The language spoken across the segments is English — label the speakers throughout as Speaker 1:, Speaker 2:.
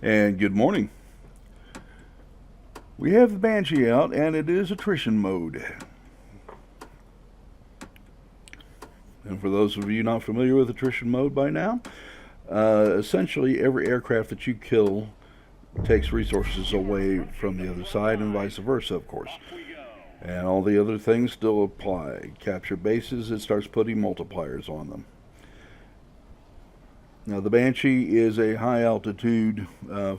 Speaker 1: And good morning. We have the Banshee out, and it is attrition mode. And for those of you not familiar with attrition mode by now, essentially every aircraft that you kill takes resources away from the other side and vice versa, of course. And all the other things still apply. Capture bases, it starts putting multipliers on them. Now, the Banshee is a high altitude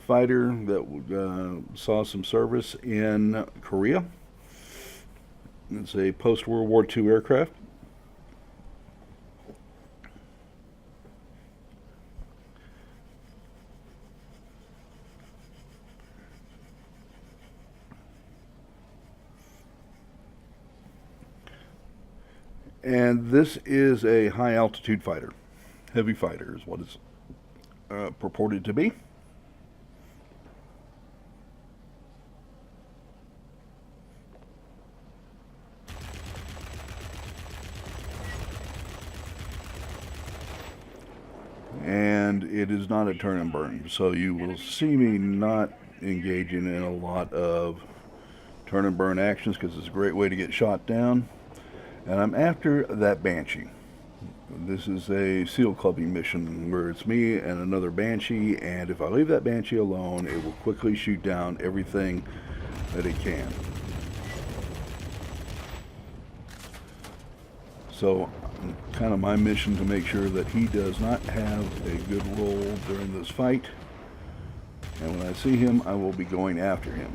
Speaker 1: fighter that saw some service in Korea. It's a post World War II aircraft. And this is a high altitude fighter. Heavy fighter is what it's purported to be. And it is not a turn and burn, so you will see me not engaging in a lot of turn and burn actions because it's a great way to get shot down. And I'm after that Banshee. This is a SEAL clubbing mission where it's me and another Banshee, and if I leave that Banshee alone, it will quickly shoot down everything that it can. So, kind of my mission to make sure that he does not have a good role during this fight. And when I see him, I will be going after him.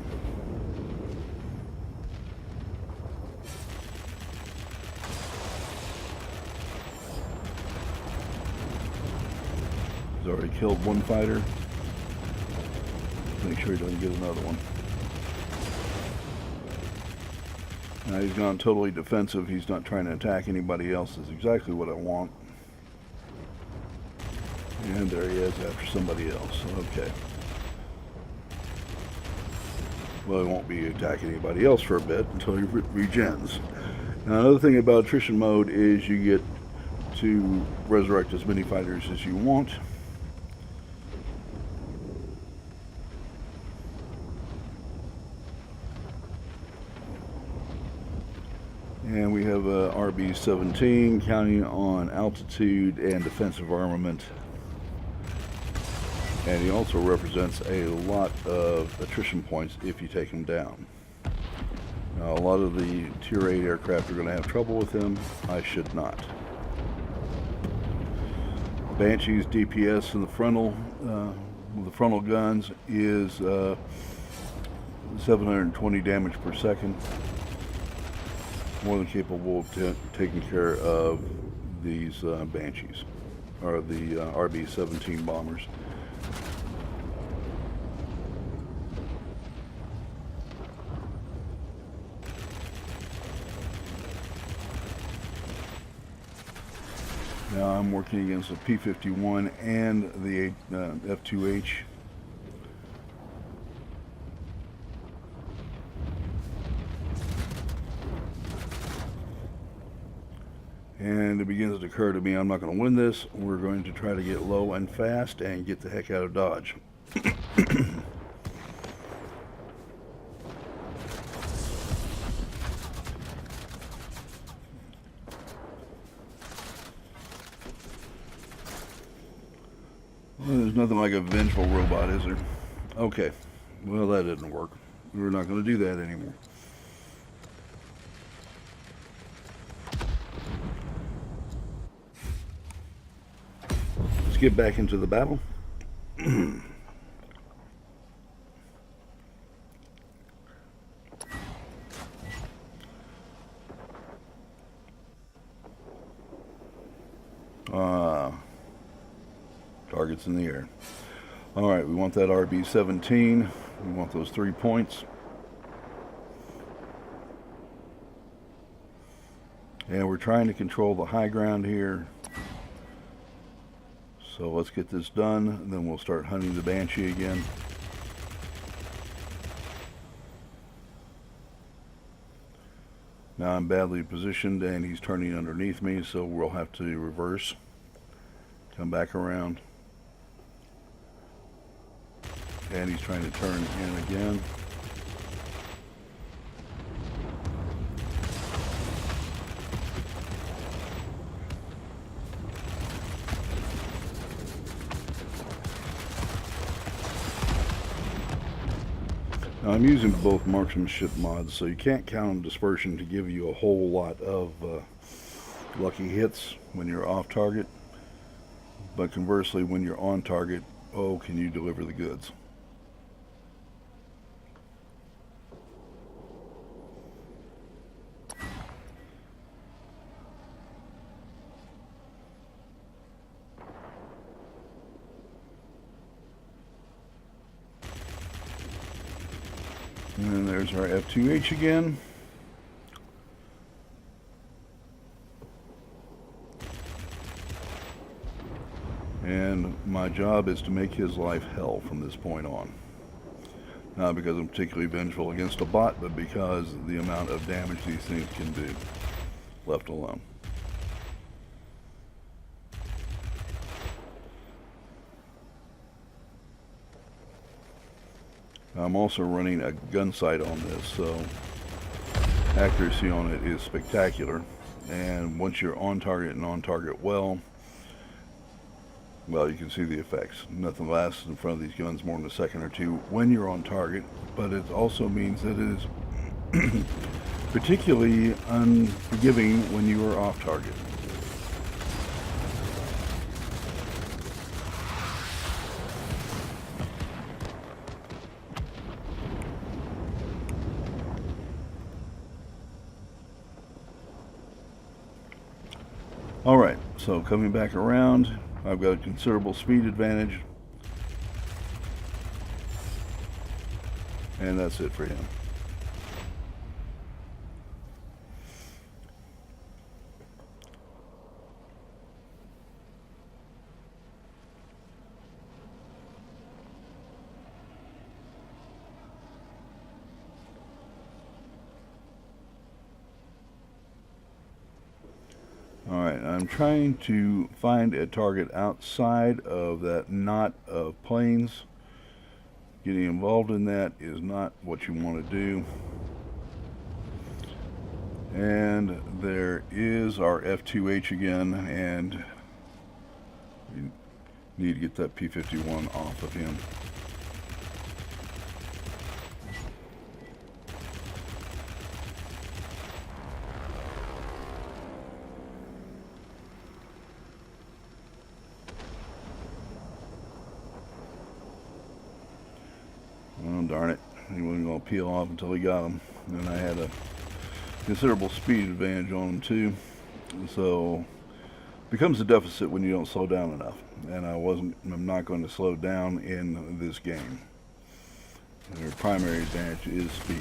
Speaker 1: He's already killed one fighter. Make sure he doesn't get another one. Now he's gone totally defensive. He's not trying to attack anybody else. That's exactly what I want. And there he is after somebody else. Okay. Well, he won't be attacking anybody else for a bit until he regens. Now another thing about attrition mode is you get to resurrect as many fighters as you want. And we have a RB-17 counting on altitude and defensive armament. And he also represents a lot of attrition points if you take him down. Now, a lot of the Tier 8 aircraft are going to have trouble with him. I should not. Banshee's DPS in the frontal, with the frontal guns is 720 damage per second. More than capable of taking care of these Banshees, or the RB-17 bombers. Now I'm working against the P-51 and the F-2H. And it begins to occur to me I'm not going to win this. We're going to try to get low and fast and get the heck out of Dodge. Well, there's nothing like a vengeful robot, is there? Okay. Well, that didn't work. We're not going to do that anymore. Let's get back into the battle. Targets in the air. Alright, we want that RB-17. We want those 3 points. And we're trying to control the high ground here. So let's get this done, and then we'll start hunting the Banshee again. Now I'm badly positioned and he's turning underneath me, so we'll have to reverse. Come back around. And he's trying to turn in again. Now, I'm using both marksmanship mods, so you can't count on dispersion to give you a whole lot of lucky hits when you're off target. But conversely, when you're on target, oh, can you deliver the goods? And then there's our F2H again. And my job is to make his life hell from this point on. Not because I'm particularly vengeful against a bot, but because the amount of damage these things can do, left alone. I'm also running a gun sight on this, so accuracy on it is spectacular. And once you're on target and on target well, you can see the effects. Nothing lasts in front of these guns more than a second or two when you're on target, but it also means that it is particularly unforgiving when you are off target. Alright, so coming back around, I've got a considerable speed advantage. And that's it for him. Alright, I'm trying to find a target outside of that knot of planes. Getting involved in that is not what you want to do. And there is our F2H again, and we need to get that P-51 off of him. Oh, darn it. He wasn't going to peel off until he got him. And I had a considerable speed advantage on him too. So it becomes a deficit when you don't slow down enough. And I'm not going to slow down in this game. Their primary advantage is speed.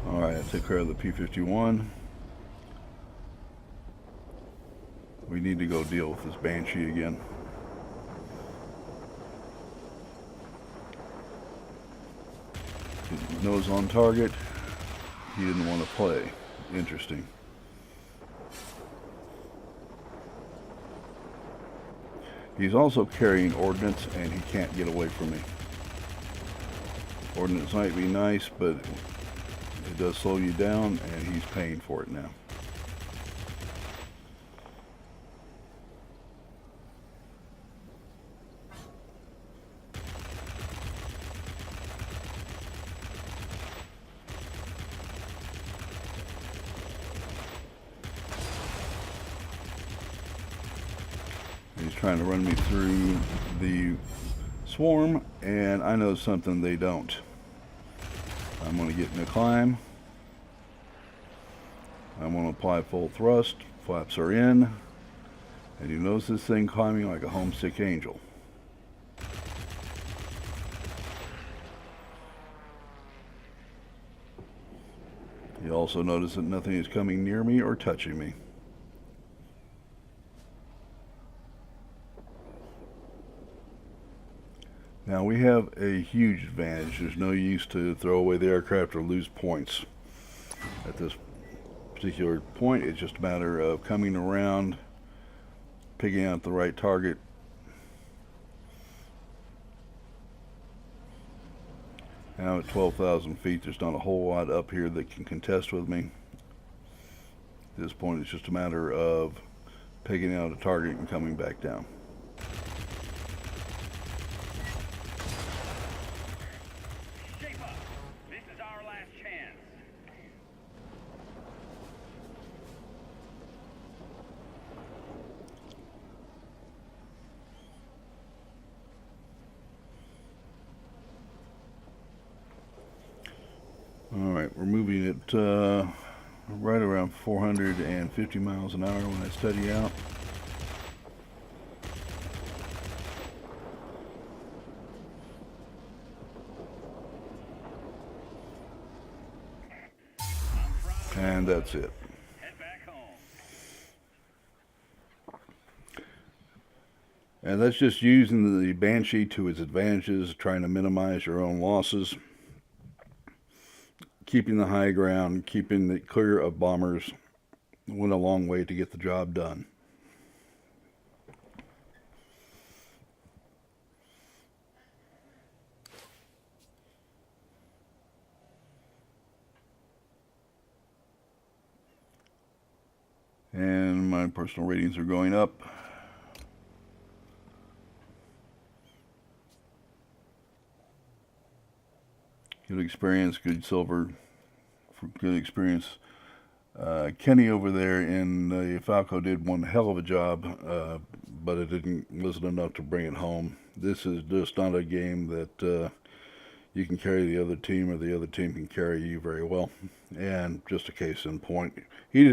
Speaker 1: Alright, I took care of the P-51. We need to go deal with this Banshee again. Nose on target. He didn't want to play. Interesting. He's also carrying ordnance, and he can't get away from me. Ordnance might be nice, but it does slow you down, and he's paying for it now. He's trying to run me through the swarm, and I know something they don't. I'm going to get in a climb. I'm going to apply full thrust. Flaps are in. And you notice this thing climbing like a homesick angel. You also notice that nothing is coming near me or touching me. Now we have a huge advantage. There's no use to throw away the aircraft or lose points. At this particular point, it's just a matter of coming around, picking out the right target, Now at 12,000 feet, there's not a whole lot up here that can contest with me. At this point, it's just a matter of picking out a target and coming back down.
Speaker 2: Shape up. This is our last chance.
Speaker 1: Alright, we're moving at right around 450 miles an hour when I steady out. And that's it.
Speaker 2: Head back home.
Speaker 1: And that's just using the Banshee to its advantages, trying to minimize your own losses, keeping the high ground, keeping it clear of bombers went a long way to get the job done. And my personal ratings are going up. Good experience, good silver, good experience. Kenny over there in the Falco did one hell of a job, but it wasn't enough to bring it home. This is just not a game that you can carry the other team or the other team can carry you very well. And just a case in point, he